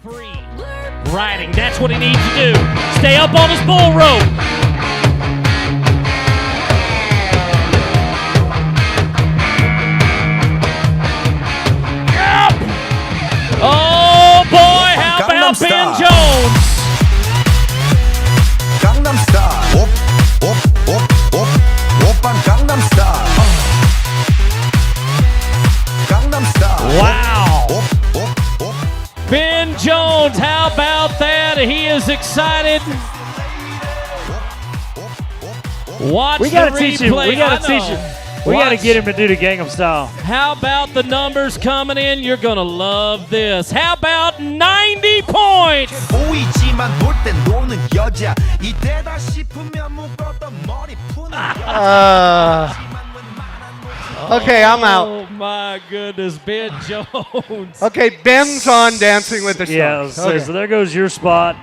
free riding. That's what he needs to do. Stay up on his bull rope. Yep. Oh boy, how about Ben Jones? Gangnam Style. Oppan Gangnam Style. Gangnam Style. Wow. Ben Jones, how about that? He is excited. Watch We gotta the teach him. replay. We gotta teach him. We gotta get him to do the Gangnam Style. How about the numbers coming in? You're gonna love this. How about 90 points? 보이지만 놀 땐 노는 여자. 이때다 싶으면 묶었던 머리 푸는 여자. Okay, I'm out. Oh my goodness, Ben Jones. Okay, Ben's on Dancing with the Yeah, Stars. so there goes your spot.